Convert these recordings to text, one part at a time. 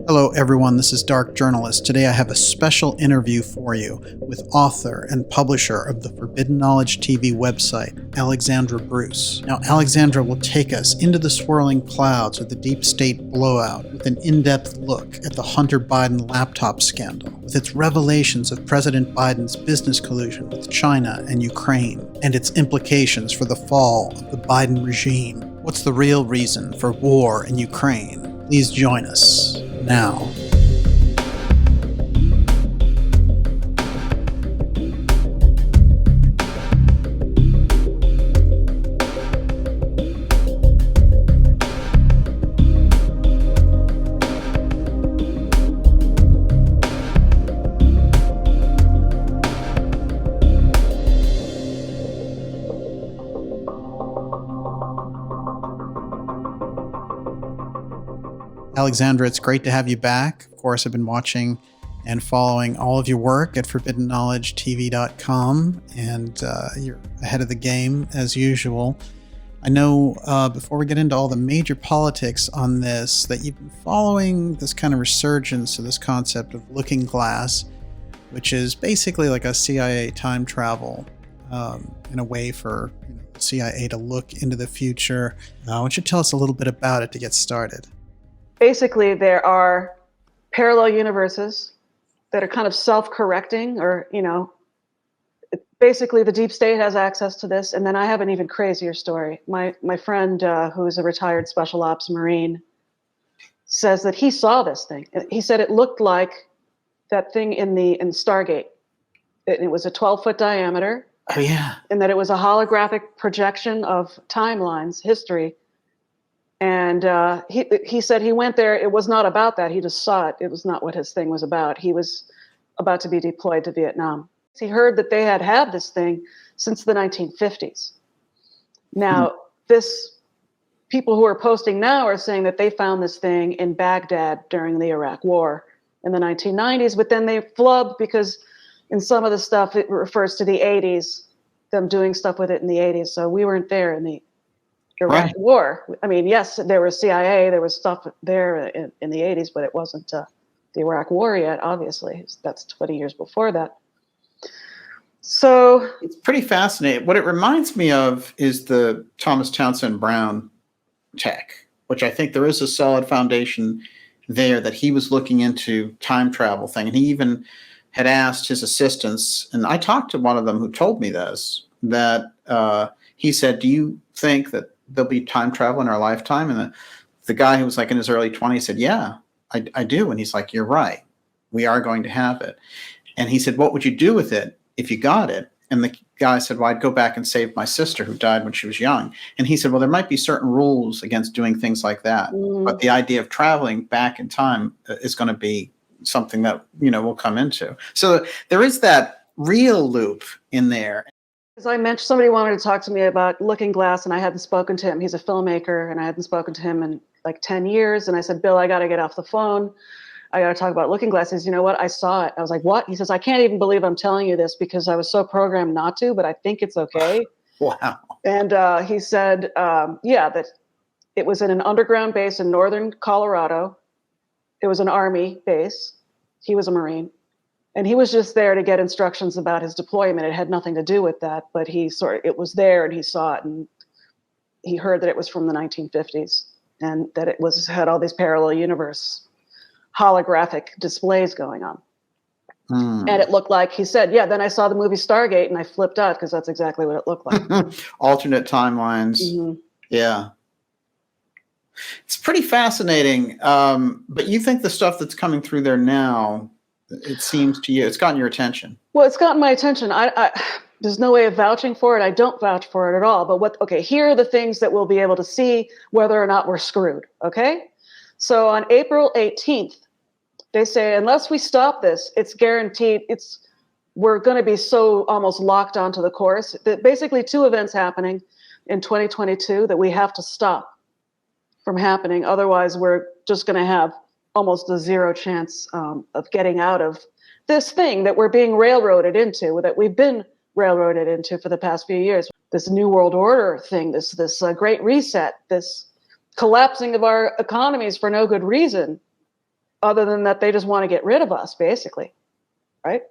Hello, everyone. This is Dark Journalist. Today I have a special interview for you with author and publisher of the Forbidden Knowledge TV website, Alexandra Bruce. Now, Alexandra will take us into the swirling clouds of the deep state blowout with an in-depth look at the Hunter Biden laptop scandal, with its revelations of President Biden's business collusion with China and Ukraine, and its implications for the fall of the Biden regime. What's the real reason for war in Ukraine? Please join us now. Alexandra, it's great to have you back. Of course, I've been watching and following all of your work at ForbiddenKnowledgeTV.com, and you're ahead of the game as usual. I know before we get into all the major politics on this, that you've been following this kind of resurgence of this concept of looking glass, which is basically like a CIA time travel in a way for the CIA to look into the future. Why don't you tell us a little bit about it to get started? Basically, there are parallel universes that are kind of self-correcting, or, basically the deep state has access to this. And then I have an even crazier story. My friend, who is a retired special ops Marine, says that he saw this thing. He said it looked like that thing in Stargate. It was a 12-foot diameter. Oh, yeah. And that it was a holographic projection of timelines, history. And he said he went there. It was not about that. He just saw it. It was not what his thing was about. He was about to be deployed to Vietnam. He heard that they had this thing since the 1950s. Now, people who are posting now are saying that they found this thing in Baghdad during the Iraq War in the 1990s, but then they flubbed because in some of the stuff it refers to the 80s, them doing stuff with it in the 80s. So we weren't there in the Iraq War. I mean, yes, there was CIA, there was stuff there in the 80s, but it wasn't the Iraq War yet, obviously. That's 20 years before that. So it's pretty fascinating. What it reminds me of is the Thomas Townsend Brown tech, which I think there is a solid foundation there that he was looking into time travel thing. And he even had asked his assistants, and I talked to one of them who told me this, that he said, do you think that there'll be time travel in our lifetime? And the guy who was like in his early 20s said, yeah, I do. And he's like, you're right. We are going to have it. And he said, what would you do with it if you got it? And the guy said, well, I'd go back and save my sister who died when she was young. And he said, well, there might be certain rules against doing things like that. But the idea of traveling back in time is going to be something that, we'll come into. So there is that real loop in there. As I mentioned, somebody wanted to talk to me about Looking Glass, and I hadn't spoken to him. He's a filmmaker, and I hadn't spoken to him in like 10 years. And I said, Bill, I got to get off the phone. I got to talk about Looking Glass. He says, you know what? I saw it. I was like, what? He says, I can't even believe I'm telling you this because I was so programmed not to, but I think it's okay. Wow. And he said, that it was in an underground base in northern Colorado. It was an Army base. He was a Marine. And he was just there to get instructions about his deployment. It had nothing to do with that, but it was there and he saw it, and he heard that it was from the 1950s and that it had all these parallel universe holographic displays going on. And it looked like, he said, yeah, then I saw the movie Stargate and I flipped out because that's exactly what it looked like. Alternate timelines. Mm-hmm. Yeah. It's pretty fascinating. But you think the stuff that's coming through there now, it seems to you, it's gotten your attention. Well, it's gotten my attention. There's no way of vouching for it. I don't vouch for it at all. But here are the things that we'll be able to see whether or not we're screwed. Okay. So on April 18th, they say, unless we stop this, it's guaranteed we're going to be so almost locked onto the course that basically two events happening in 2022 that we have to stop from happening. Otherwise, we're just going to have almost a zero chance of getting out of this thing that we're being railroaded into, that we've been railroaded into for the past few years. This New World Order thing, this Great Reset, this collapsing of our economies for no good reason, other than that they just want to get rid of us, basically, right?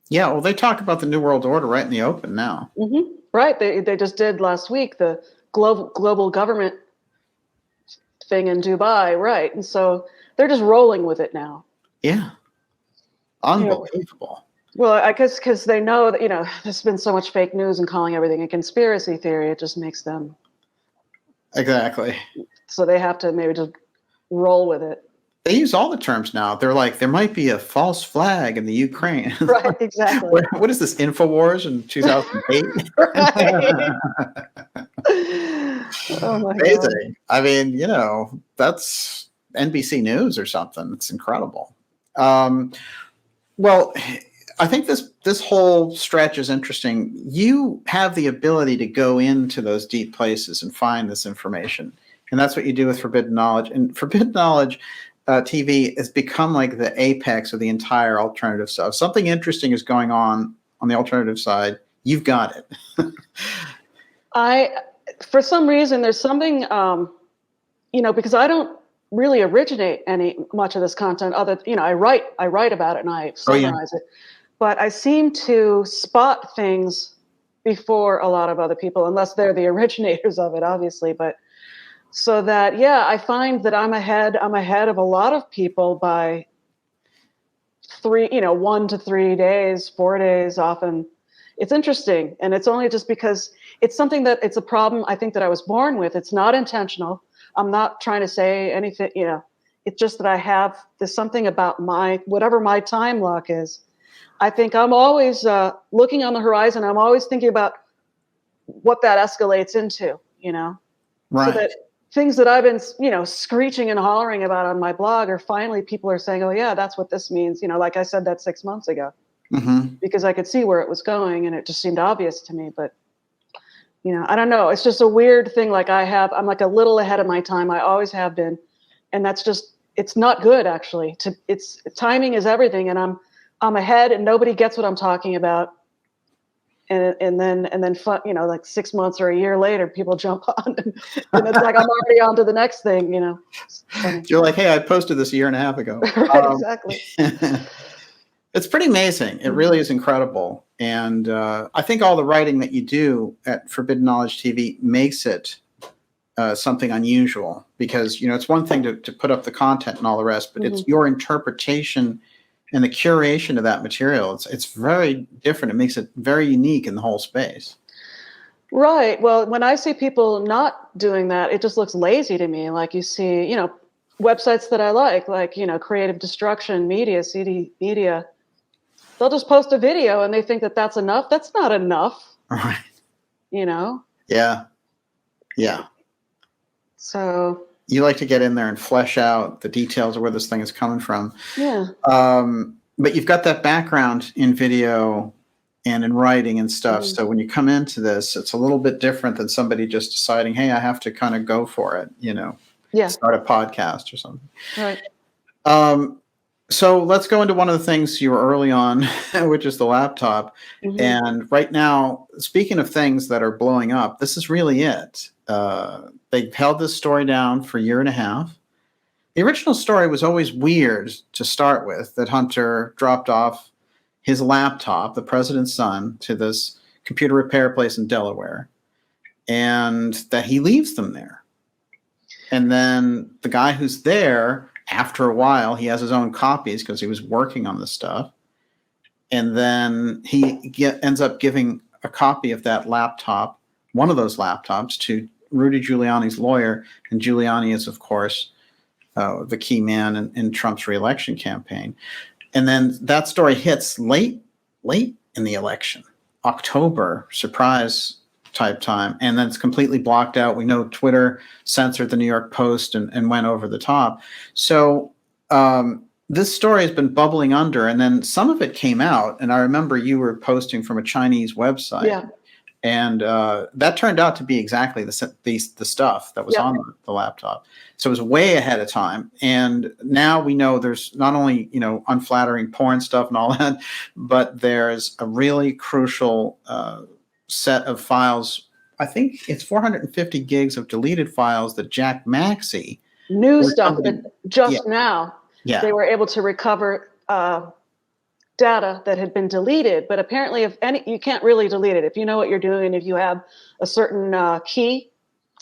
Yeah, well, they talk about the New World Order right in the open now. Mm-hmm. Right. They just did last week the global government thing in Dubai, right? And so they're just rolling with it now. Yeah, unbelievable. Well, I guess because they know that, there's been so much fake news and calling everything a conspiracy theory, it just makes them. Exactly. So they have to maybe just roll with it. They use all the terms now. They're like, there might be a false flag in the Ukraine. Right, exactly. What is this, InfoWars in 2008? Oh my Amazing. God. I mean, that's NBC News or something. It's incredible. Well, I think this whole stretch is interesting. You have the ability to go into those deep places and find this information. And that's what you do with Forbidden Knowledge. And Forbidden Knowledge TV has become like the apex of the entire alternative stuff. Something interesting is going on the alternative side. You've got it. For some reason, there's something, because I don't really originate much of this content. I write about it and I summarize it, but I seem to spot things before a lot of other people, unless they're the originators of it, obviously. But so that, I find that I'm ahead of a lot of people by 1 to 3 days, 4 days often. It's interesting. And it's only just because it's something it's a problem I think that I was born with. It's not intentional. I'm not trying to say anything, it's just that there's something about whatever my time lock is. I think I'm always looking on the horizon. I'm always thinking about what that escalates into, Right. So that things that I've been, screeching and hollering about on my blog are finally people are saying, oh yeah, that's what this means. Like I said that 6 months ago, because I could see where it was going and it just seemed obvious to me. But, I don't know. It's just a weird thing. Like I'm like a little ahead of my time. I always have been. And that's just, it's not good actually. Timing is everything. And I'm ahead and nobody gets what I'm talking about. And then like 6 months or a year later, people jump on and it's like, I'm already on to the next thing, You're like, hey, I posted this a year and a half ago. Right, exactly. It's pretty amazing. It really is incredible. And I think all the writing that you do at Forbidden Knowledge TV makes it something unusual because, it's one thing to put up the content and all the rest, but it's your interpretation and the curation of that material. It's very different. It makes it very unique in the whole space. Right. Well, when I see people not doing that, it just looks lazy to me. Like you see, websites that I like, Creative Destruction Media, CD Media, they'll just post a video and they think that that's enough. That's not enough. Right. Yeah. Yeah. So you like to get in there and flesh out the details of where this thing is coming from. Yeah. But you've got that background in video and in writing and stuff. So when you come into this, it's a little bit different than somebody just deciding, hey, I have to kind of go for it, start a podcast or something. Right. So let's go into one of the things you were early on, which is the laptop. And right now, speaking of things that are blowing up, this is really it. They held this story down for a year and a half. The original story was always weird to start with, that Hunter dropped off his laptop, the president's son, to this computer repair place in Delaware, and that he leaves them there. And then the guy who's there, after a while, he has his own copies because he was working on this stuff. And then he ends up giving a copy of that laptop, one of those laptops, to Rudy Giuliani's lawyer. And Giuliani is, of course, the key man in Trump's reelection campaign. And then that story hits late in the election, October, surprise type time, and then it's completely blocked out. We know Twitter censored the New York Post and went over the top. So this story has been bubbling under, and then some of it came out, and I remember you were posting from a Chinese website. Yeah. And that turned out to be exactly the stuff that was on the laptop. So it was way ahead of time. And now we know there's not only, unflattering porn stuff and all that, but there's a really crucial set of files I think it's 450 gigs of deleted files that Jack Maxey, New or stuff somebody, that just now yeah, they were able to recover data that had been deleted. But apparently, if any, you can't really delete it. If you know what you're doing, if you have a certain key,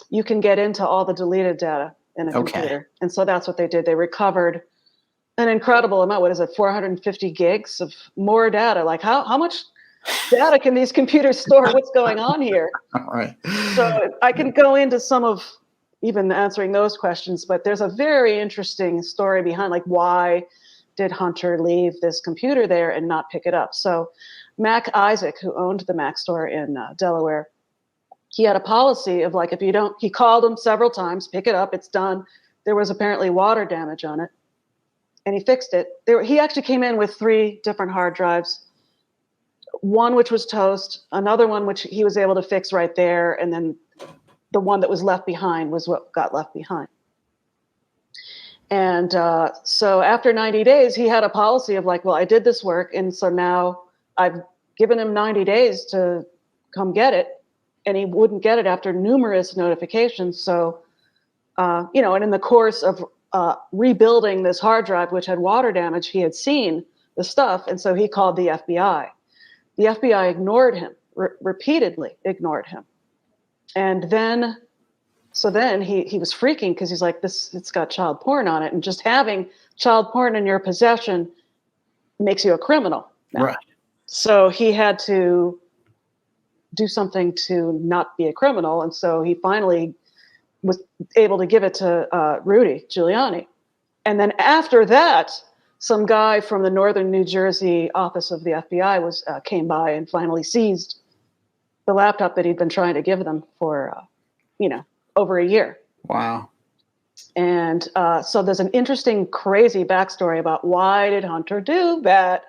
you can get into all the deleted data in a okay. computer. And so that's what they did. They recovered an incredible amount. What is it? 450 gigs of more data. Like how much data can these computers store? What's going on here? All right. So I can go into some of even answering those questions, but there's a very interesting story behind, like, why did Hunter leave this computer there and not pick it up? So Mac Isaac, who owned the Mac store in Delaware, he had a policy of, like, if you don't, he called him several times, pick it up, it's done. There was apparently water damage on it, and he fixed it. He actually came in with 3 different hard drives, one which was toast, another one which he was able to fix right there, and then the one that was left behind was what got left behind. And so after 90 days, he had a policy of, like, well, I did this work, and so now I've given him 90 days to come get it, and he wouldn't get it after numerous notifications. So, and in the course of rebuilding this hard drive, which had water damage, he had seen the stuff, and so he called the FBI. The FBI ignored him, repeatedly ignored him. And then he was freaking because he's like, it's got child porn on it. And just having child porn in your possession makes you a criminal now. Right. So he had to do something to not be a criminal. And so he finally was able to give it to Rudy Giuliani. And then after that, some guy from the Northern New Jersey office of the FBI came by and finally seized the laptop that he'd been trying to give them for, over a year. Wow. And so there's an interesting, crazy backstory about why did Hunter do that?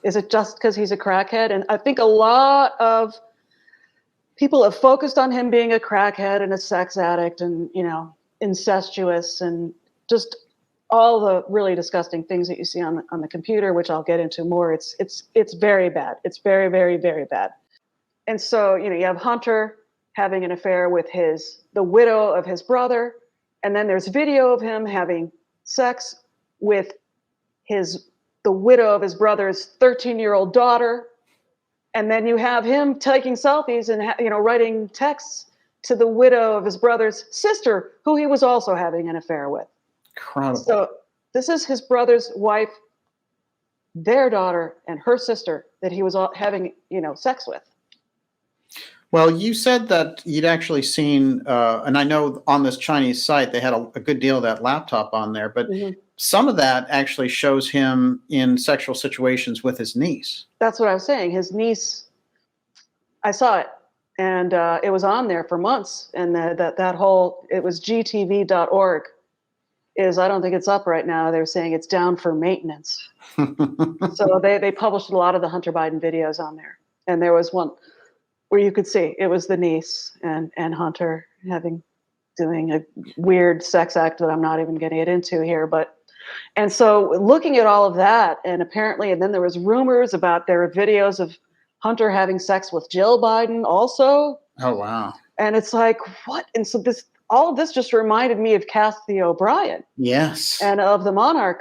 Is it just because he's a crackhead? And I think a lot of people have focused on him being a crackhead and a sex addict and, incestuous and just all the really disgusting things that you see on the computer, which I'll get into more. It's very bad. It's very, very, very bad. And so, you have Hunter having an affair with the widow of his brother, and then there's video of him having sex with the widow of his brother's 13-year-old daughter, and then you have him taking selfies and writing texts to the widow of his brother's sister, who he was also having an affair with. Incredible. So this is his brother's wife, their daughter, and her sister that he was having sex with. Well, you said that you'd actually seen, and I know on this Chinese site they had a good deal of that laptop on there, but some of that actually shows him in sexual situations with his niece. That's what I was saying. His niece, I saw it, and it was on there for months, and it was gtv.org. I don't think it's up right now. They're saying it's down for maintenance. So they published a lot of the Hunter Biden videos on there, and there was one where you could see it was the niece and Hunter doing a weird sex act that I'm not even going to get into here. And so looking at all of that, and then there was rumors about there were videos of Hunter having sex with Jill Biden also. Oh, wow. And it's like, what? And so all of this just reminded me of Kathy O'Brien. Yes. And of the Monarch,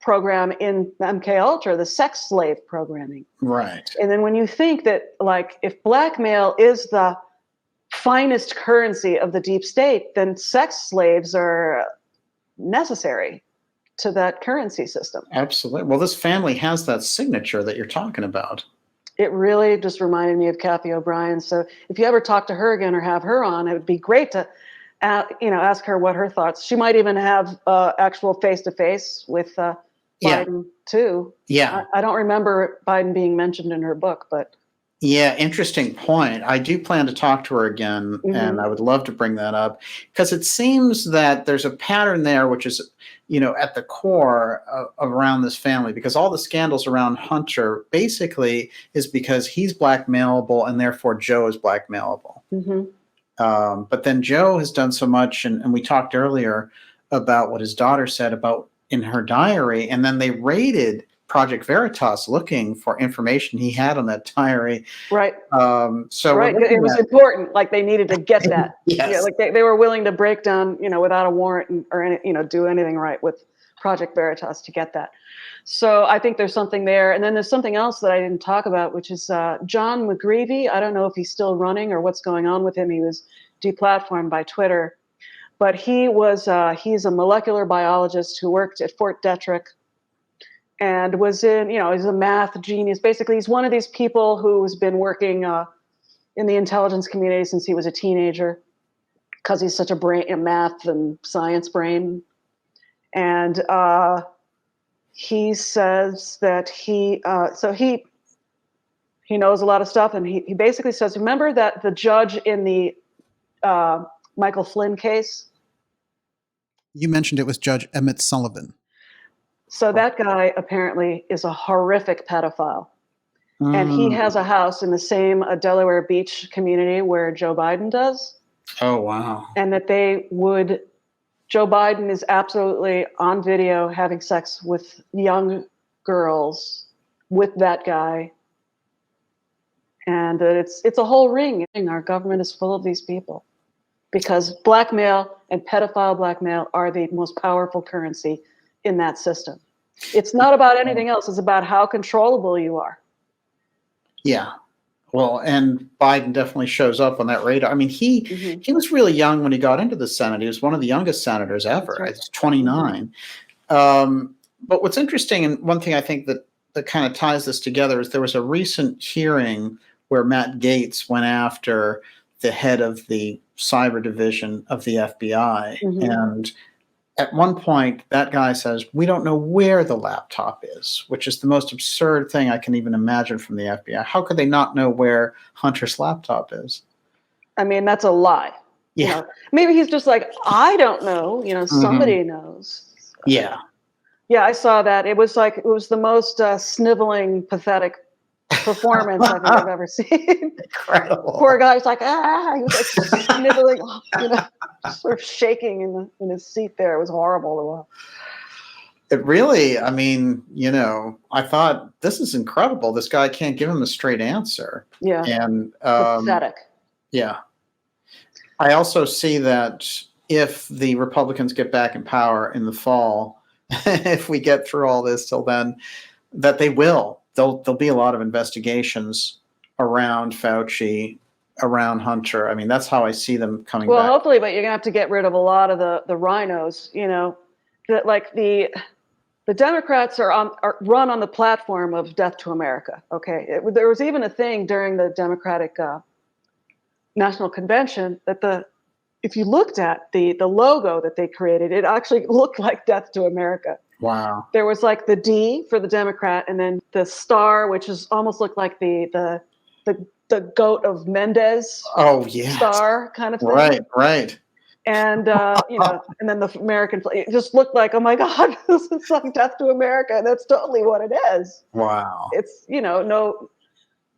program in MK Ultra, the sex slave programming. Right. And then when you think that, like, if blackmail is the finest currency of the deep state, then sex slaves are necessary to that currency system. Absolutely. Well, this family has that signature that you're talking about. It really just reminded me of Kathy O'Brien. So if you ever talk to her again or have her on, it would be great to ask her what her thoughts. She might even have actual face-to-face with Biden too. Yeah. I don't remember Biden being mentioned in her book, but. Yeah, interesting point. I do plan to talk to her again, and I would love to bring that up because it seems that there's a pattern there, which is, at the core around this family, because all the scandals around Hunter basically is because he's blackmailable and therefore Joe is blackmailable. But then Joe has done so much, and we talked earlier about what his daughter said about in her diary, and then they raided Project Veritas looking for information he had on that diary. Right. So right. It was important. Like they needed to get that. Yes. Yeah, like they were willing to break down, without a warrant or any, do anything right with Project Veritas to get that. So I think there's something there. And then there's something else that I didn't talk about, which is John McGreevy. I don't know if he's still running or what's going on with him. He was deplatformed by Twitter, but he's a molecular biologist who worked at Fort Detrick and was in, he's a math genius. Basically, he's one of these people who's been working in the intelligence community since he was a teenager because he's such a math and science brain. And he says that he knows a lot of stuff, and he basically says, remember that the judge in the Michael Flynn case? You mentioned it was Judge Emmett Sullivan. So that guy apparently is a horrific pedophile. And he has a house in the same Delaware Beach community where Joe Biden does. Oh, wow. And that Joe Biden is absolutely on video having sex with young girls with that guy. And it's a whole ring. Our government is full of these people because blackmail and pedophile blackmail are the most powerful currency in that system. It's not about anything else. It's about how controllable you are. Yeah. Well, and Biden definitely shows up on that radar. I mean, he was really young when he got into the Senate. He was one of the youngest senators ever. Right. He's 29. But what's interesting, and one thing I think that kind of ties this together, is there was a recent hearing where Matt Gaetz went after the head of the cyber division of the FBI. And at one point, that guy says, we don't know where the laptop is, which is the most absurd thing I can even imagine from the FBI. How could they not know where Hunter's laptop is? I mean, that's a lie. Yeah. Maybe he's just like, I don't know. Somebody knows. So, yeah. Yeah, I saw that. It was the most sniveling, pathetic performance I think I've ever seen. Incredible. Poor guy was like, he was like sniveling, sort of shaking in his seat there. It was horrible to watch. It really, I mean, I thought, this is incredible. This guy can't give him a straight answer. Yeah. And pathetic. Yeah. I also see that if the Republicans get back in power in the fall, if we get through all this till then, that they will. There'll be a lot of investigations around Fauci, around Hunter. I mean, that's how I see them coming back. Well, hopefully, but you're gonna have to get rid of a lot of the rhinos. That like the Democrats are run on the platform of death to America. Okay, there was even a thing during the Democratic National Convention that if you looked at the logo that they created, it actually looked like death to America. Wow. There was like the D for the Democrat, and then the star, which is almost looked like the goat of Mendez. Oh yeah. Star kind of thing. Right. And and then the American flag. It just looked like, oh my God, this is like death to America. And that's totally what it is. Wow. It's no,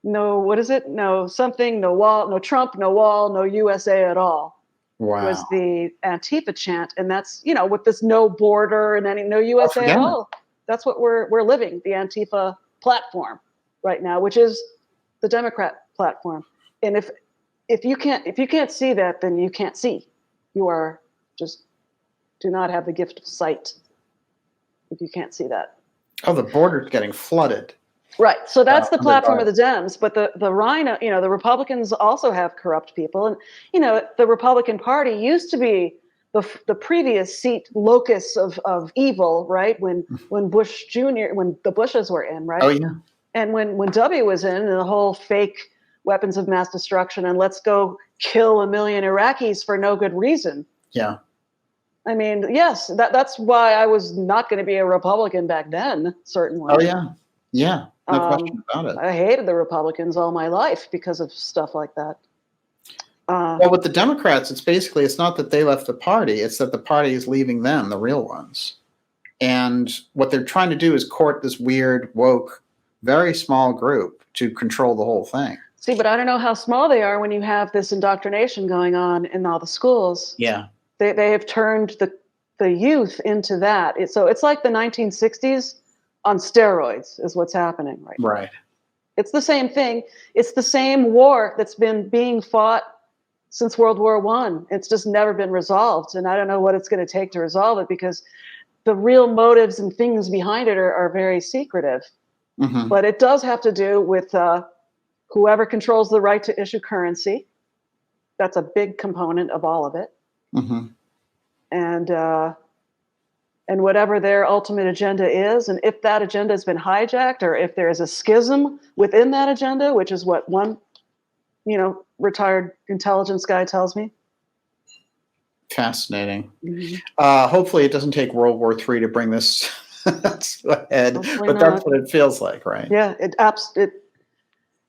what is it? No something, no wall, no Trump, no wall, no USA at all. Wow. Was the Antifa chant, and that's with this no border and any no USA at all. That's what we're living, the Antifa platform right now, which is the Democrat platform. And if you can't see that, then you can't see. You are just do not have the gift of sight if you can't see that. Oh, the border's getting flooded. Right. So that's the platform of the Dems. But the rhino, the Republicans also have corrupt people. And, the Republican Party used to be the previous seat locus of evil, right? When Bush Jr., when the Bushes were in, right? Oh, yeah. And when W was in, and the whole fake weapons of mass destruction and let's go kill 1 million Iraqis for no good reason. Yeah. I mean, yes, that's why I was not going to be a Republican back then, certainly. Oh, yeah. Yeah. No question about it. I hated the Republicans all my life because of stuff like that. Well, with the Democrats, it's not that they left the party. It's that the party is leaving them, the real ones. And what they're trying to do is court this weird, woke, very small group to control the whole thing. See, but I don't know how small they are when you have this indoctrination going on in all the schools. Yeah. They have turned the youth into that. So it's like the 1960s on steroids is what's happening right now. Right. It's the same thing. It's the same war that's been being fought since World War I. It's just never been resolved. And I don't know what it's going to take to resolve it, because the real motives and things behind it are very secretive. Mm-hmm. But it does have to do with whoever controls the right to issue currency. That's a big component of all of it. Mm-hmm. And whatever their ultimate agenda is, and if that agenda has been hijacked, or if there is a schism within that agenda, which is what one, retired intelligence guy tells me. Fascinating. Mm-hmm. Hopefully it doesn't take World War III to bring this to a head, Hopefully but not. that's what it feels like, right? Yeah,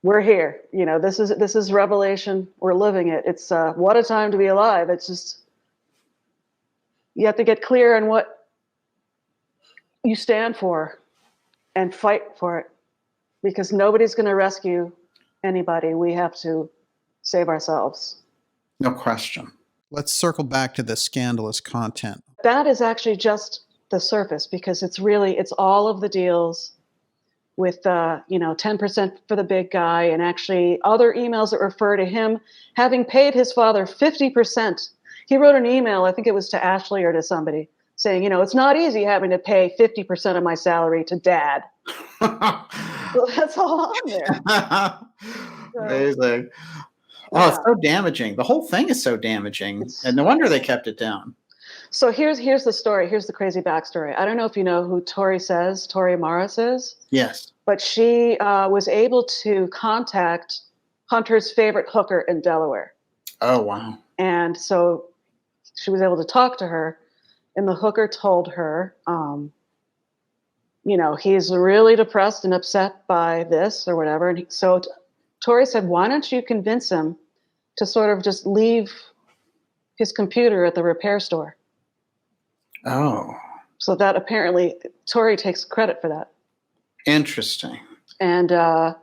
we're here. This is revelation. We're living it. It's what a time to be alive. It's just, you have to get clear on what you stand for and fight for it, because nobody's going to rescue anybody. We have to save ourselves. No question. Let's circle back to the scandalous content. That is actually just the surface, because it's all of the deals with 10% for the big guy, and actually other emails that refer to him having paid his father 50%. He wrote an email, I think it was to Ashley or to somebody, saying, it's not easy having to pay 50% of my salary to dad. So that's all on there. Amazing. Yeah. Oh, it's so damaging. The whole thing is so damaging. And no wonder they kept it down. So here's the story. Here's the crazy backstory. I don't know if you know who Tori Morris is. Yes. But she was able to contact Hunter's favorite hooker in Delaware. Oh, wow. And so she was able to talk to her, and the hooker told her, he's really depressed and upset by this or whatever. And so Tori said, why don't you convince him to sort of just leave his computer at the repair store? Oh. So that apparently Tori takes credit for that. Interesting. And so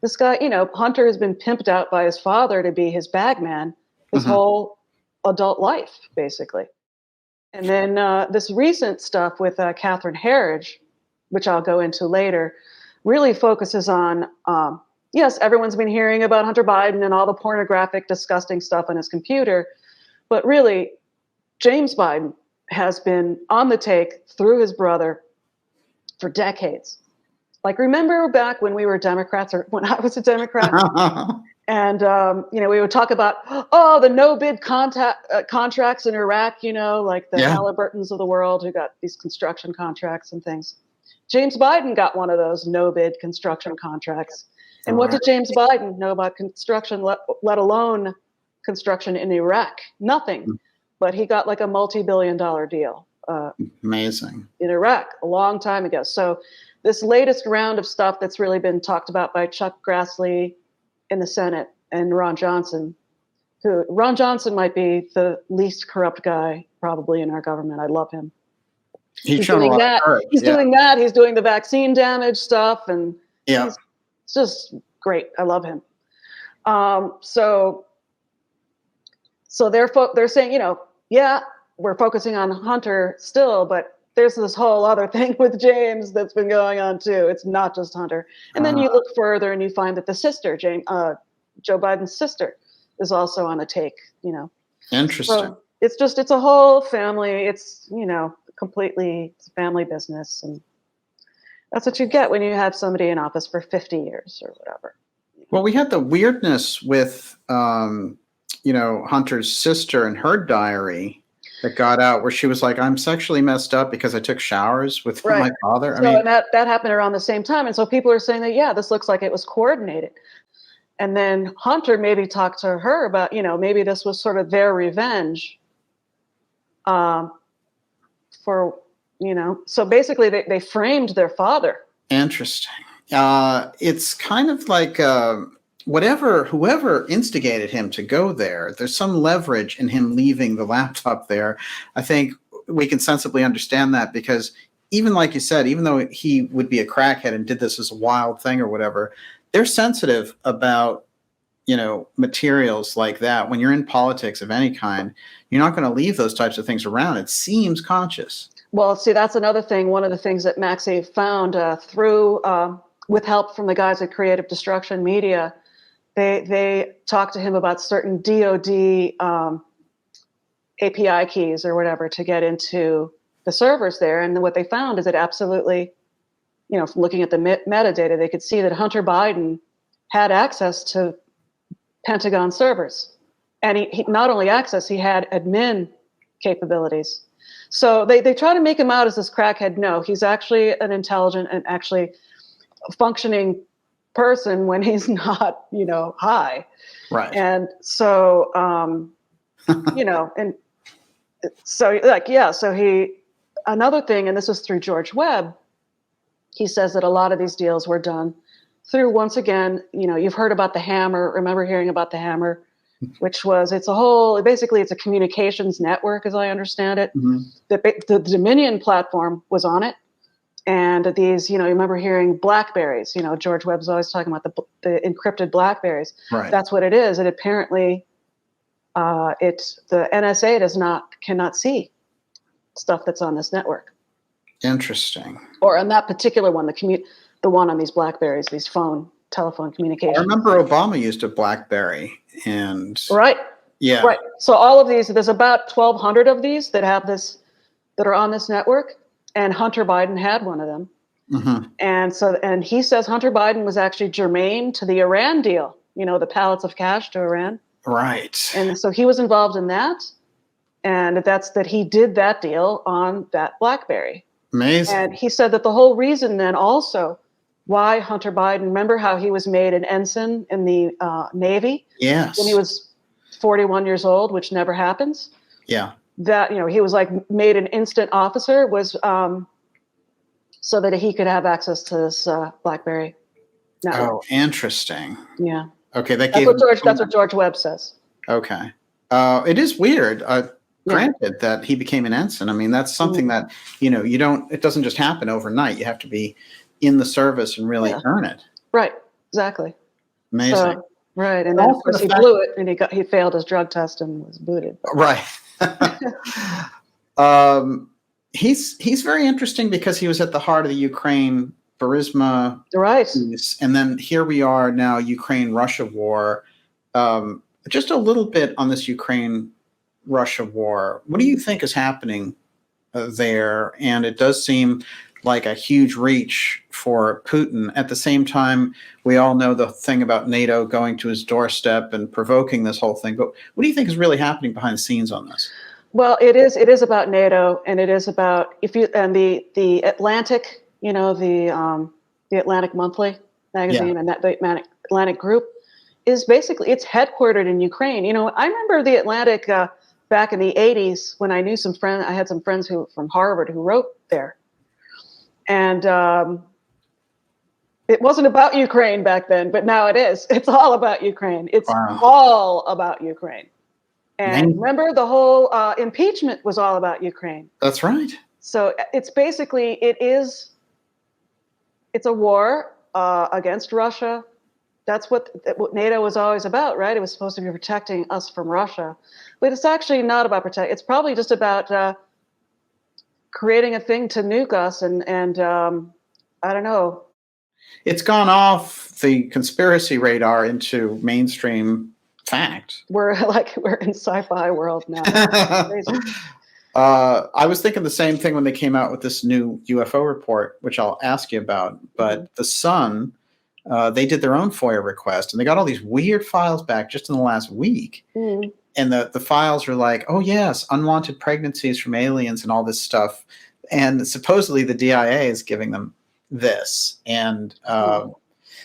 this guy, Hunter has been pimped out by his father to be his bagman his whole adult life, basically. And then this recent stuff with Catherine Herridge, which I'll go into later, really focuses on, yes, everyone's been hearing about Hunter Biden and all the pornographic, disgusting stuff on his computer, but really, James Biden has been on the take through his brother for decades. Like, remember back when we were Democrats, or when I was a Democrat, and we would talk about, the no-bid contracts in Iraq, like the Halliburtons of the world who got these construction contracts and things. James Biden got one of those no-bid construction contracts. And what did James Biden know about construction, let alone construction in Iraq? Nothing. But he got like a multi-billion-dollar deal. Amazing. In Iraq a long time ago. So this latest round of stuff that's really been talked about by Chuck Grassley in the Senate and Ron Johnson, Ron Johnson might be the least corrupt guy probably in our government. I love him. He's doing that. He's doing that. He's doing the vaccine damage stuff, and it's just great. I love him. So they're saying, we're focusing on Hunter still, but there's this whole other thing with James that's been going on too. It's not just Hunter. And then you look further and you find that the sister, Joe Biden's sister, is also on the take, Interesting. So it's a whole family. It's, completely family business. And that's what you get when you have somebody in office for 50 years or whatever. Well, we had the weirdness with, Hunter's sister and her diary that got out where she was like, I'm sexually messed up because I took showers with my father. And that happened around the same time. And so people are saying that, this looks like it was coordinated. And then Hunter maybe talked to her about, maybe this was sort of their revenge so basically they framed their father. Interesting. It's kind of like whoever instigated him to go there, there's some leverage in him leaving the laptop there. I think we can sensibly understand that, because even like you said, even though he would be a crackhead and did this as a wild thing or whatever, they're sensitive about, materials like that. When you're in politics of any kind, you're not going to leave those types of things around. It seems conscious. Well, see, that's another thing. One of the things that Maxey found through, with help from the guys at Creative Destruction Media, they talked to him about certain DoD API keys or whatever to get into the servers there. And what they found is that absolutely, from looking at the metadata, they could see that Hunter Biden had access to Pentagon servers. And he not only access, he had admin capabilities. So they try to make him out as this crackhead. No, he's actually an intelligent and actually functioning person when he's not, high. Right. And so, and so another thing, and this is through George Webb, he says that a lot of these deals were done through, once again, you've heard about the Hammer, remember hearing about the Hammer, which was, it's a communications network, as I understand it. Mm-hmm. The Dominion platform was on it. And these, you remember hearing Blackberries, George Webb's always talking about the encrypted Blackberries. Right. That's what it is. And apparently the NSA cannot see stuff that's on this network. Interesting. Or on that particular one, the one on these Blackberries, these telephone communications. I remember Obama used a BlackBerry, and right. Yeah. Right. So all of these, there's about 1,200 of these that are on this network, and Hunter Biden had one of them. Mm-hmm. And he says Hunter Biden was actually germane to the Iran deal, the pallets of cash to Iran. Right. And so he was involved in that. And that he did that deal on that BlackBerry. Amazing. And he said that the whole reason then also why Hunter Biden, remember how he was made an ensign in the Navy? Yes. When he was 41 years old, which never happens. Yeah. That, he was made an instant officer was so that he could have access to this BlackBerry network. Oh, interesting. Yeah. Okay. That's what George Webb says. Okay. It is weird. Granted that he became an ensign. I mean, that's something that, it doesn't just happen overnight. You have to be in the service and really earn it. Right. Exactly. Amazing. So, right. And then of course he blew it and he failed his drug test and was booted. Right. He's very interesting because he was at the heart of the Ukraine Burisma piece, and then here we are now, Ukraine-Russia war. Just a little bit on this Ukraine-Russia war. What do you think is happening there? And it does seem like a huge reach for Putin. At the same time, we all know the thing about NATO going to his doorstep and provoking this whole thing. But what do you think is really happening behind the scenes on this? Well, it is about NATO, and it is about the Atlantic, the Atlantic Monthly magazine, and that the Atlantic Group is basically, it's headquartered in Ukraine. I remember the Atlantic back in the 80s when I knew I had some friends from Harvard who wrote there. And it wasn't about Ukraine back then, but now it is. It's all about Ukraine. It's all about Ukraine. And remember, the whole impeachment was all about Ukraine. That's right. So it's basically, it's a war against Russia. That's what NATO was always about, right? It was supposed to be protecting us from Russia. But it's actually not about protecting. It's probably just about creating a thing to nuke us. And I don't know. It's gone off the conspiracy radar into mainstream fact. We're in sci-fi world now. I was thinking the same thing when they came out with this new UFO report, which I'll ask you about. But the Sun, they did their own FOIA request, and they got all these weird files back just in the last week. Mm. And the files are like, oh yes, unwanted pregnancies from aliens and all this stuff. And supposedly the DIA is giving them this. And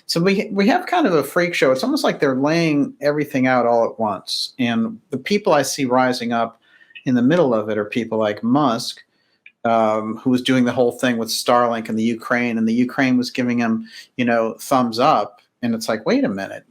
so we have kind of a freak show. It's almost like they're laying everything out all at once. And the people I see rising up in the middle of it are people like Musk, who was doing the whole thing with Starlink and the Ukraine, and the Ukraine was giving him, thumbs up. And it's like, wait a minute,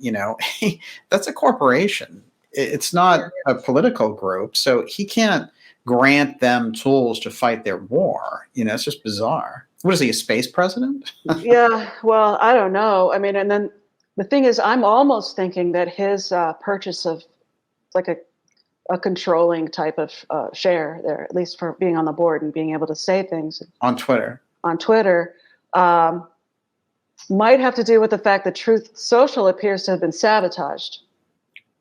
that's a corporation. It's not a political group. So he can't grant them tools to fight their war. It's just bizarre. What is he, a space president? Yeah, well, I don't know. I mean, and then the thing is, I'm almost thinking that his purchase of like a controlling type of share there, at least for being on the board and being able to say things On Twitter. on Twitter. Might have to do with the fact that Truth Social appears to have been sabotaged.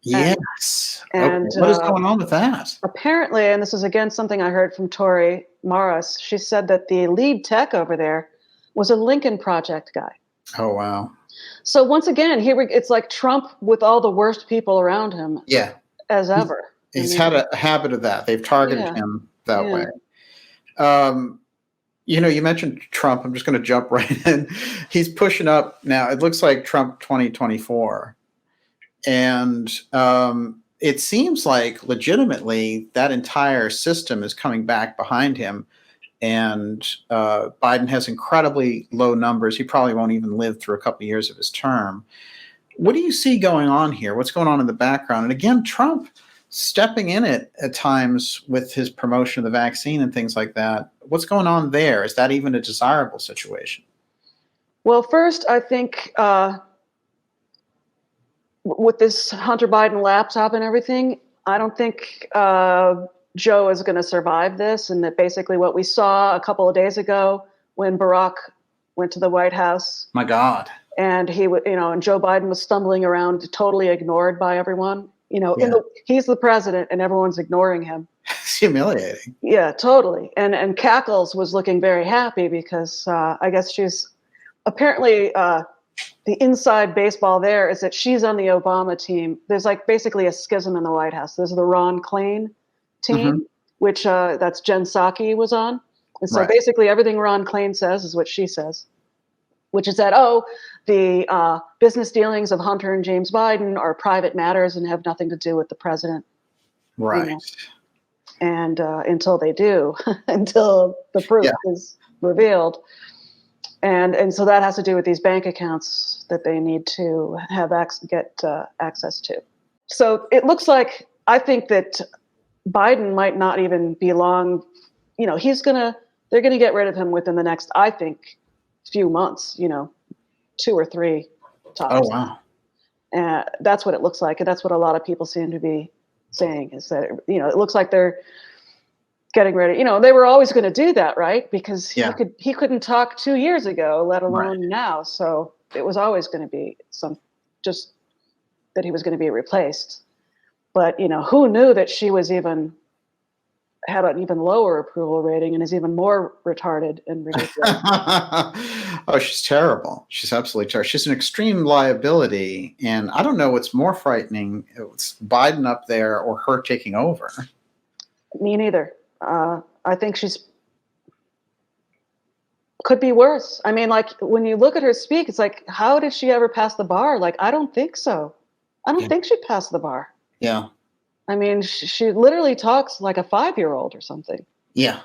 Yes. And okay. What is going on with that? apparently, and this is again something I heard from Tori Morris, she said that the lead tech over there was a Lincoln Project guy. Oh, wow. So once again, it's like Trump with all the worst people around him. Yeah. As ever. He's had a habit of that. They've targeted him that way. You mentioned Trump. I'm just going to jump right in. He's pushing up now. It looks like Trump 2024. And it seems like legitimately that entire system is coming back behind him. And Biden has incredibly low numbers. He probably won't even live through a couple of years of his term. What do you see going on here? What's going on in the background? And again, Trump stepping in it at times with his promotion of the vaccine and things like that. What's going on there? Is that even a desirable situation? Well, first, I think with this Hunter Biden laptop and everything, I don't think Joe is going to survive this. And that basically what we saw a couple of days ago when Barack went to the White House. My God. And and Joe Biden was stumbling around, totally ignored by everyone. He's the president, and everyone's ignoring him. It's humiliating. Yeah, totally. And Cackles was looking very happy because I guess she's apparently the inside baseball there is that she's on the Obama team. There's like basically a schism in the White House. There's the Ron Klain team, which that's Jen Psaki was on. And so basically everything Ron Klain says is what she says, which is that, the business dealings of Hunter and James Biden are private matters and have nothing to do with the president. Right. And until they do, until the proof is revealed. And so that has to do with these bank accounts that they need to have get access to. So it looks like, I think that Biden might not even be long, they're going to get rid of him within the next, I think, few months, 2 or 3 tops. Oh, wow. And that's what it looks like. And that's what a lot of people seem to be saying is that, it looks like they're getting ready. They were always going to do that, right? Because he couldn't talk 2 years ago, let alone now. So it was always going to be just that he was going to be replaced. But, who knew that she was had an even lower approval rating and is even more retarded and ridiculous. Oh, she's terrible. She's absolutely terrible. She's an extreme liability. And I don't know what's more frightening. It's Biden up there or her taking over. Me neither. I think could be worse. I mean, like when you look at her speak, it's like, how did she ever pass the bar? Like, I don't think so. I don't think she passed the bar. Yeah. I mean, she literally talks like a 5-year-old or something. Yeah.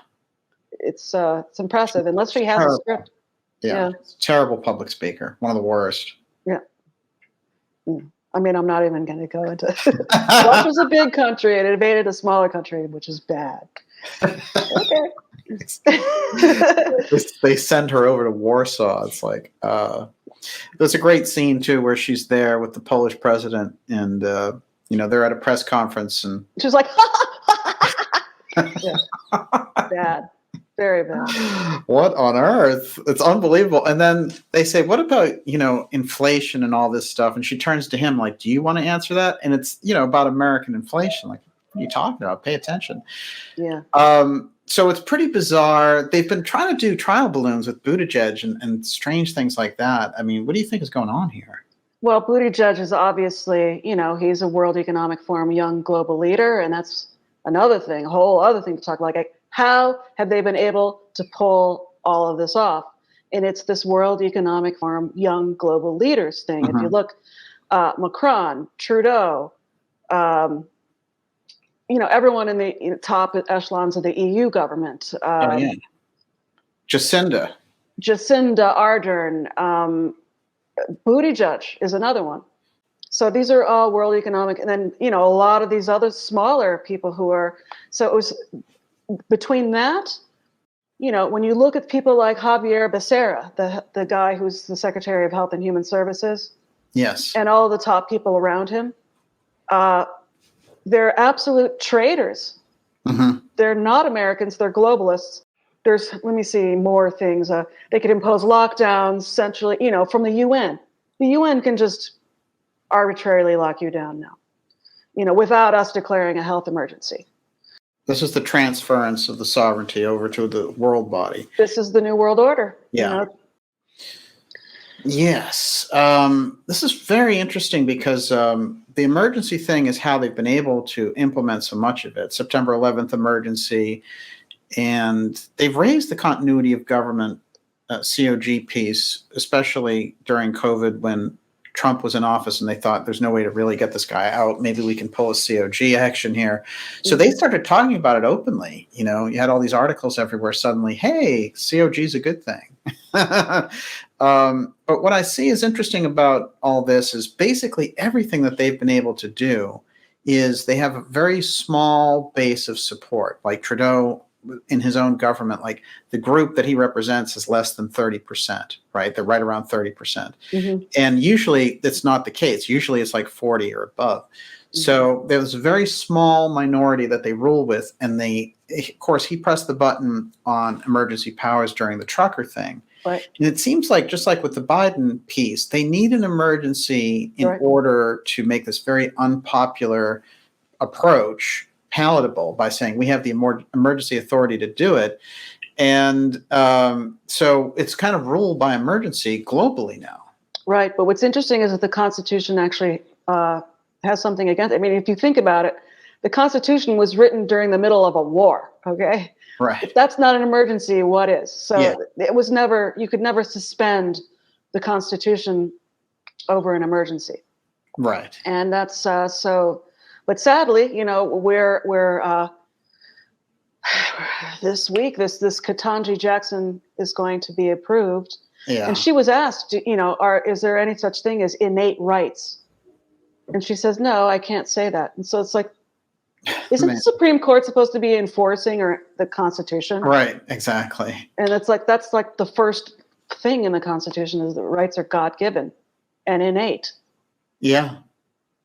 It's impressive, unless she has a script. Yeah. Terrible public speaker. One of the worst. Yeah. I mean, I'm not even going to go into Russia's a big country. It invaded a smaller country, which is bad. Okay. They send her over to Warsaw. It's like, there's a great scene too, where she's there with the Polish president and, they're at a press conference and she's like, bad, very bad. What on earth? It's unbelievable. And then they say, what about, inflation and all this stuff? And she turns to him like, do you want to answer that? And it's, about American inflation. Like, what are you talking about? Pay attention. Yeah. So it's pretty bizarre. They've been trying to do trial balloons with Buttigieg and strange things like that. I mean, what do you think is going on here? Well, Buttigieg is obviously, he's a World Economic Forum young global leader. And that's another thing, a whole other thing to talk about. Like, how have they been able to pull all of this off? And it's this World Economic Forum young global leaders thing. If you look, Macron, Trudeau, everyone in the top echelons of the EU government. Jacinda Ardern, Buttigieg is another one. So these are all World Economic, and then, a lot of these other smaller people who are, so it was between that, when you look at people like Javier Becerra, the guy who's the Secretary of Health and Human Services. Yes. And all the top people around him, they're absolute traitors. Mm-hmm. They're not Americans. They're globalists. Let me see more things. They could impose lockdowns centrally, from the UN. The UN can just arbitrarily lock you down now, without us declaring a health emergency. This is the transference of the sovereignty over to the world body. This is the New World Order. Yeah. Yes. This is very interesting because the emergency thing is how they've been able to implement so much of it. September 11th emergency, and they've raised the continuity of government COG piece, especially during COVID when Trump was in office and they thought there's no way to really get this guy out. Maybe we can pull a COG action here. So they started talking about it openly. You had all these articles everywhere suddenly, hey, COG is a good thing. But what I see is interesting about all this is basically everything that they've been able to do is they have a very small base of support. Like Trudeau in his own government, like the group that he represents is less than 30%, right? They're right around 30%. Mm-hmm. And usually that's not the case. Usually it's like 40 or above. Mm-hmm. So there's a very small minority that they rule with. And of course, he pressed the button on emergency powers during the trucker thing. Right. And it seems like, just like with the Biden piece, they need an emergency in order to make this very unpopular approach palatable by saying we have the emergency authority to do it. And so it's kind of ruled by emergency globally now. Right. But what's interesting is that the Constitution actually has something against it. I mean, if you think about it, the Constitution was written during the middle of a war. Okay. Right. If that's not an emergency, what is? So it was never, you could never suspend the Constitution over an emergency. Right. And that's so. But sadly, we're this week, this Ketanji Jackson is going to be approved. Yeah. And she was asked, is there any such thing as innate rights? And she says, no, I can't say that. And so it's like, isn't the Supreme Court supposed to be enforcing the Constitution? Right, exactly. And it's like, that's like the first thing in the Constitution is that rights are God-given and innate. Yeah.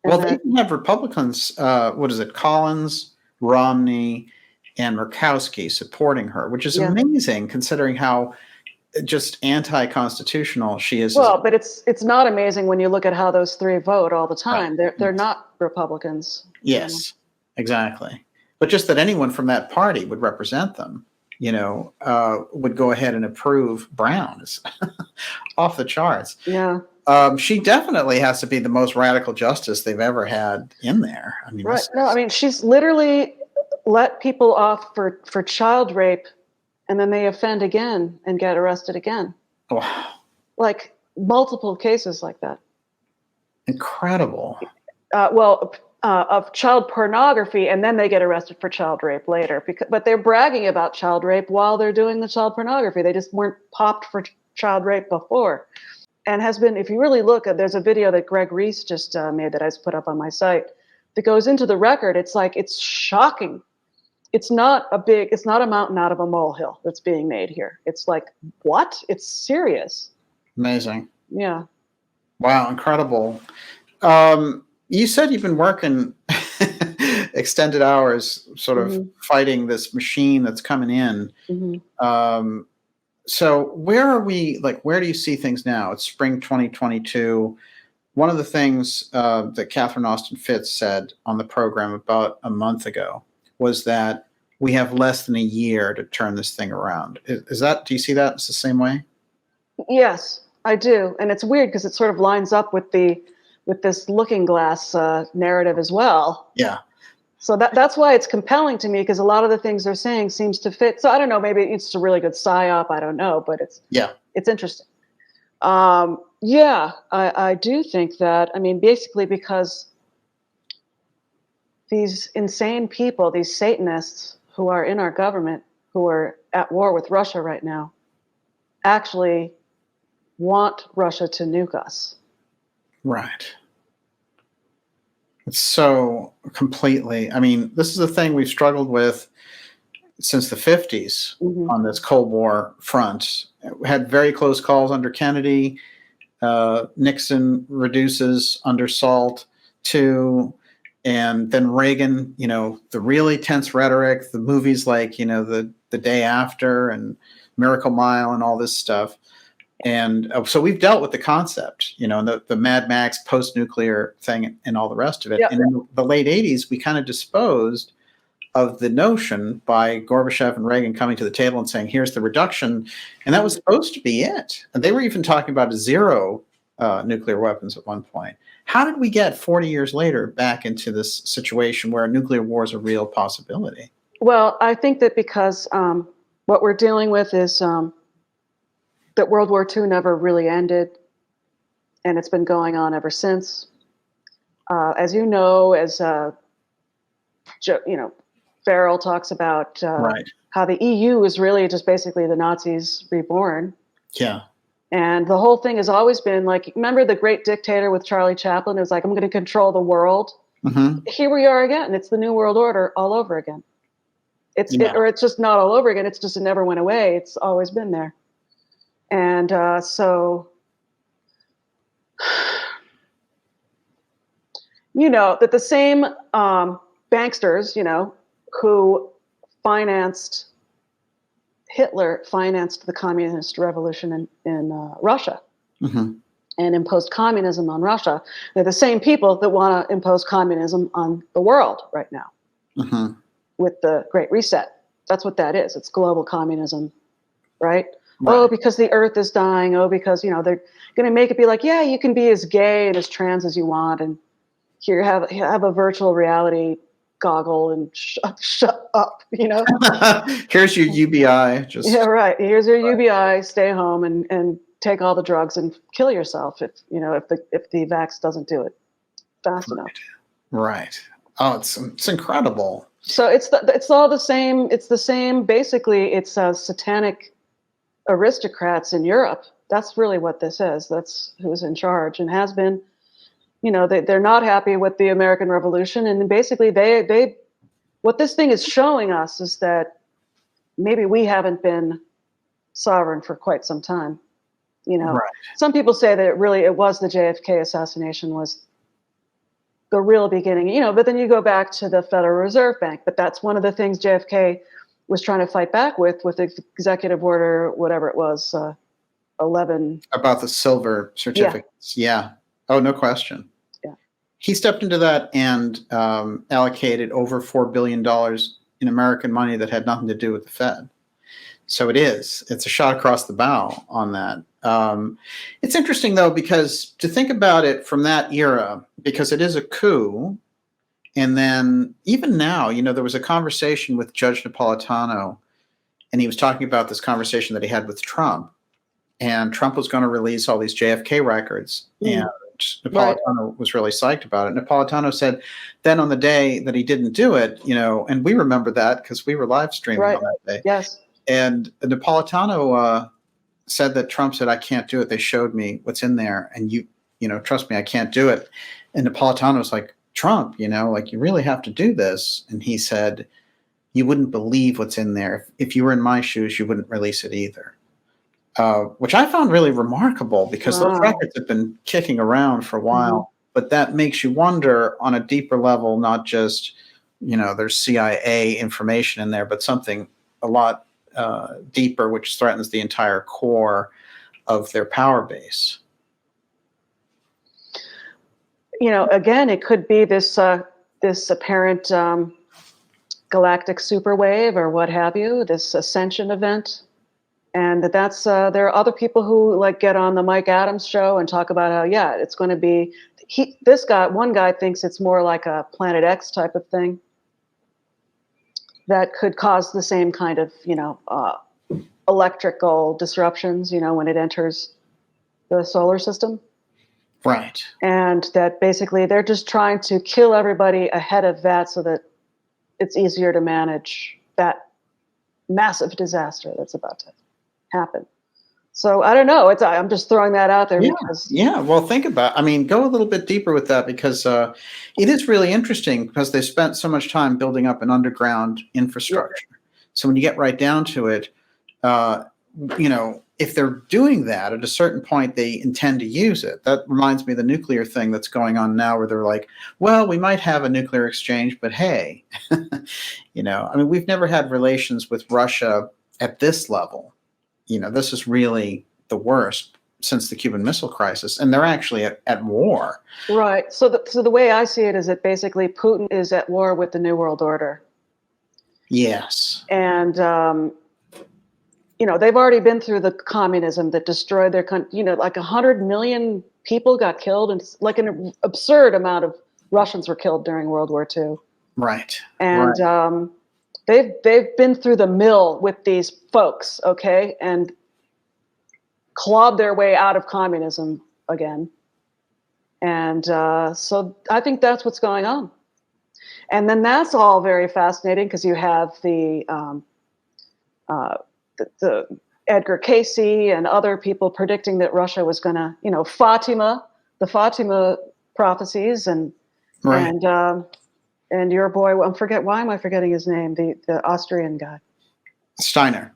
Well, they even have Republicans, Collins, Romney, and Murkowski supporting her, which is amazing considering how just anti-constitutional she is. Well, but it's not amazing when you look at how those three vote all the time. Right. They're not Republicans. Yes, exactly. But just that anyone from that party would represent them, would go ahead and approve Brown is off the charts. Yeah. She definitely has to be the most radical justice they've ever had in there. I mean, right. No, I mean, she's literally let people off for child rape, and then they offend again and get arrested again. Wow. Like multiple cases like that. Incredible. Of child pornography, and then they get arrested for child rape later. But they're bragging about child rape while they're doing the child pornography. They just weren't popped for child rape before. And has been, if you really look at, there's a video that Greg Reese just made that I just put up on my site that goes into the record. It's like, it's shocking. It's not a mountain out of a molehill that's being made here. It's like, what? It's serious. Amazing. Yeah. Wow. Incredible. You said you've been working extended hours, sort of fighting this machine that's coming in. Mm-hmm. So where are we, where do you see things now? It's spring 2022. One of the things that Catherine Austin Fitts said on the program about a month ago was that we have less than a year to turn this thing around. Do you see that it's the same way? Yes, I do. And it's weird because it sort of lines up with this looking glass narrative as well. Yeah. So that's why it's compelling to me, because a lot of the things they're saying seems to fit. So I don't know, maybe it's a really good psyop. I don't know, but it's interesting. I do think that. I mean, basically because these insane people, these Satanists who are in our government, who are at war with Russia right now, actually want Russia to nuke us. Right. It's so completely, I mean, this is a thing we've struggled with since the 50s on this Cold War front. We had very close calls under Kennedy. Nixon reduces under SALT to And then Reagan, the really tense rhetoric, the movies like, the Day After and Miracle Mile and all this stuff. And so we've dealt with the concept, and the Mad Max post-nuclear thing and all the rest of it. Yep. And in the late 80s, we kind of disposed of the notion by Gorbachev and Reagan coming to the table and saying, here's the reduction. And that was supposed to be it. And they were even talking about zero nuclear weapons at one point. How did we get 40 years later back into this situation where nuclear war is a real possibility? Well, I think that because what we're dealing with is that World War II never really ended, and it's been going on ever since. As you know, Farrell talks about Right. how the EU is really just basically the Nazis reborn. Yeah. And the whole thing has always been like, remember The Great Dictator with Charlie Chaplin? It was like, I'm going to control the world. Mm-hmm. Here we are again. It's the New World Order all over again. It's just not all over again. It's just it never went away. It's always been there. And so, that the same banksters, who financed Hitler, financed the communist revolution in Russia, Mm-hmm. and imposed communism on Russia. They're the same people that want to impose communism on the world right now. Mm-hmm. With the Great Reset. That's what that is. It's global communism, right? Right. Oh, because the earth is dying. Oh, because, they're going to make it be like, yeah, you can be as gay and as trans as you want. And here have a virtual reality goggle and shut up, Here's your UBI. Yeah, right. Here's your UBI, stay home and take all the drugs and kill yourself if the vax doesn't do it fast enough. Right. Oh, it's incredible. So it's all the same. It's the same. Basically, it's satanic aristocrats in Europe. That's really what this is. That's who's in charge and has been. They're not happy with the American Revolution, and basically, they what this thing is showing us is that maybe we haven't been sovereign for quite some time. Right. Some people say that it was the JFK assassination was the real beginning, but then you go back to the Federal Reserve Bank. But that's one of the things JFK was trying to fight back with executive order, whatever it was, 11. About the silver certificates. Yeah. Oh, no question. Yeah. He stepped into that and allocated over $4 billion in American money that had nothing to do with the Fed. So it's a shot across the bow on that. It's interesting, though, because to think about it from that era, because it is a coup. And then even now, there was a conversation with Judge Napolitano, and he was talking about this conversation that he had with Trump. And Trump was going to release all these JFK records. And Napolitano was really psyched about it. Napolitano said then on the day that he didn't do it, and we remember that because we were live streaming on that day. Yes. And Napolitano said that Trump said, I can't do it. They showed me what's in there. And trust me, I can't do it. And Napolitano was like, Trump, you really have to do this. And he said, you wouldn't believe what's in there. If you were in my shoes, you wouldn't release it either. Which I found really remarkable because those records have been kicking around for a while. Mm-hmm. But that makes you wonder on a deeper level, not just, there's CIA information in there, but something a lot deeper, which threatens the entire core of their power base. Again, it could be this apparent galactic superwave or what have you, this ascension event, and that's there are other people who get on the Mike Adams show and talk about how it's going to be. One guy thinks it's more like a Planet X type of thing that could cause the same kind of electrical disruptions, when it enters the solar system. Right. And that basically they're just trying to kill everybody ahead of that so that it's easier to manage that massive disaster that's about to happen. So I don't know. I'm just throwing that out there because. Yeah. Well, go a little bit deeper with that because it is really interesting because they spent so much time building up an underground infrastructure. Yeah. So when you get right down to it, if they're doing that at a certain point, they intend to use it. That reminds me of the nuclear thing that's going on now, where they're like, well, we might have a nuclear exchange, but hey, we've never had relations with Russia at this level. This is really the worst since the Cuban Missile Crisis, and they're actually at war. Right. So the way I see it is that basically Putin is at war with the New World Order. Yes. And, they've already been through the communism that destroyed their country. Like 100 million people got killed, and like an absurd amount of Russians were killed during World War II. Right. And right. They've been through the mill with these folks, okay, and clawed their way out of communism again. And so I think that's what's going on. And then that's all very fascinating because you have the Edgar Casey and other people predicting that Russia was going to, the Fatima prophecies, and right. and your boy, why am I forgetting his name? The Austrian guy, Steiner,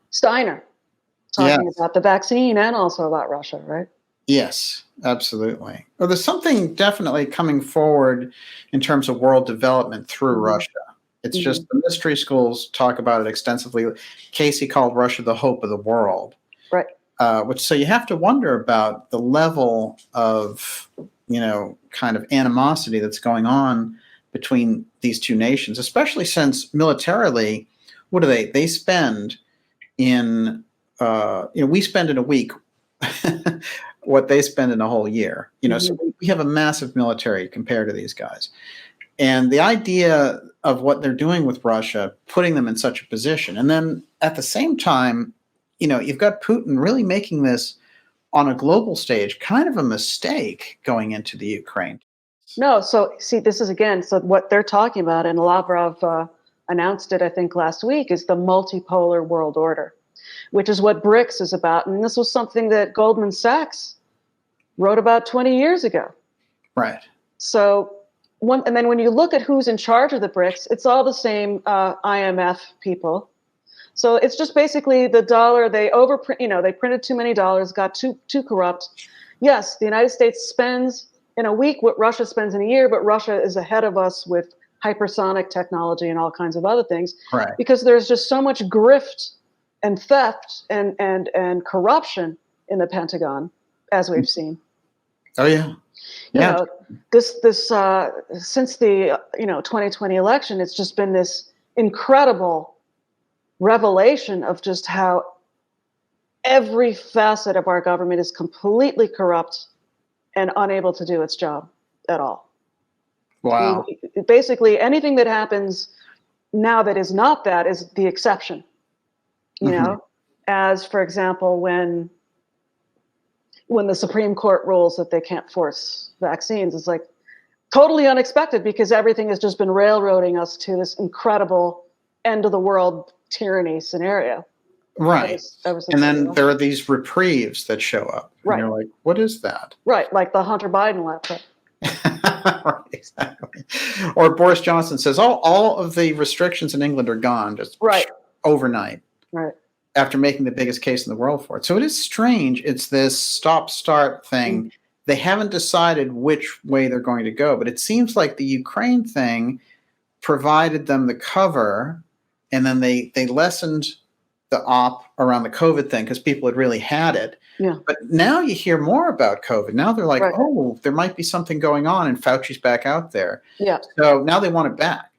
talking about the vaccine and also about Russia, right? Yes, absolutely. Well, there's something definitely coming forward in terms of world development through Russia. It's just the mystery schools talk about it extensively. Casey called Russia the hope of the world. Right. So you have to wonder about the level of, kind of animosity that's going on between these two nations, especially since militarily, what do they spend in, we spend in a week what they spend in a whole year, so we have a massive military compared to these guys. And the idea of what they're doing with Russia, putting them in such a position. And then at the same time, you've got Putin really making this on a global stage kind of a mistake going into the Ukraine. No, so see, this is so what they're talking about, and Lavrov announced it, I think, last week, is the multipolar world order, which is what BRICS is about. And this was something that Goldman Sachs wrote about 20 years ago. Right. So and then when you look at who's in charge of the BRICS, it's all the same IMF people. So it's just basically the dollar. They they printed too many dollars, got too corrupt. Yes, the United States spends in a week what Russia spends in a year, but Russia is ahead of us with hypersonic technology and all kinds of other things. Right. Because there's just so much grift and theft and corruption in the Pentagon, as we've seen. Oh yeah. This since the 2020 election, it's just been this incredible revelation of just how every facet of our government is completely corrupt and unable to do its job at all. Wow. Basically, anything that happens now that is not that is the exception. As for example, when the Supreme Court rules that they can't force vaccines, it's like totally unexpected because everything has just been railroading us to this incredible end of the world tyranny scenario. Right. And then there are these reprieves that show up. Right. And you're like, what is that? Right. Like the Hunter Biden laptop. Right, exactly. Or Boris Johnson says, all of the restrictions in England are gone just overnight. Right. After making the biggest case in the world for it. So it is strange. It's this stop-start thing. They haven't decided which way they're going to go, but it seems like the Ukraine thing provided them the cover, and then they lessened the op around the COVID thing because people had really had it. Yeah. But now you hear more about COVID. Now they're like, oh, there might be something going on, and Fauci's back out there. Yeah. So now they want it back.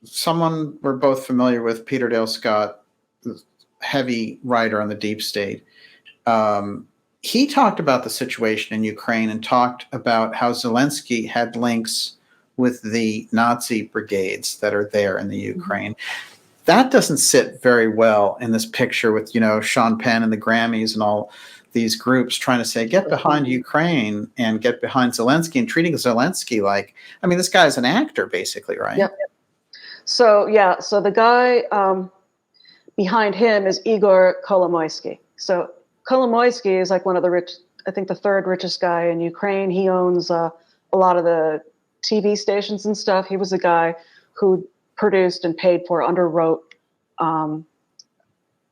Someone we're both familiar with, Peter Dale Scott, heavy writer on the deep state. He talked about the situation in Ukraine and talked about how Zelensky had links with the Nazi brigades that are there in the Ukraine. That doesn't sit very well in this picture with, Sean Penn and the Grammys and all these groups trying to say, get behind Ukraine and get behind Zelensky, and treating Zelensky like, this guy is an actor basically, right? Yep. So the guy behind him is Igor Kolomoisky. So Kolomoisky is like one of the third richest guy in Ukraine. He owns a lot of the TV stations and stuff. He was the guy who produced and paid for, underwrote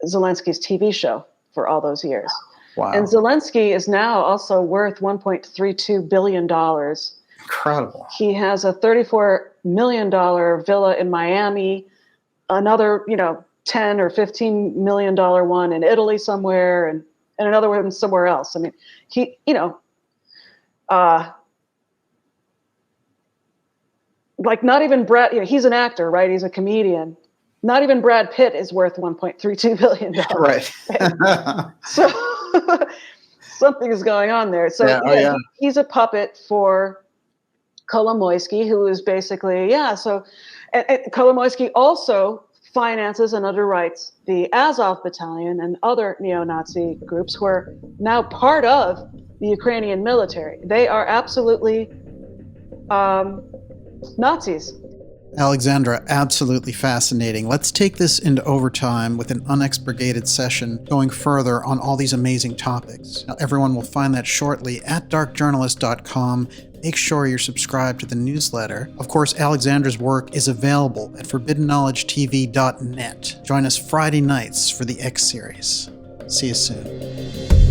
Zelensky's TV show for all those years. Wow. And Zelensky is now also worth $1.32 billion. Incredible. He has a $34 million villa in Miami, another, $10 or $15 million one in Italy somewhere, and another one somewhere else. I mean, he, like not even Brad, he's an actor, right? He's a comedian. Not even Brad Pitt is worth $1.32 billion. Right. So something is going on there. So he's a puppet for Kolomoisky, who is basically, So Kolomoisky also finances and underwrites the Azov Battalion and other neo-Nazi groups who are now part of the Ukrainian military. They are absolutely Nazis. Alexandra, absolutely fascinating. Let's take this into overtime with an unexpurgated session going further on all these amazing topics. Now, everyone will find that shortly at darkjournalist.com. Make sure you're subscribed to the newsletter. Of course, Alexandra's work is available at forbiddenknowledgetv.net. Join us Friday nights for the X series. See you soon.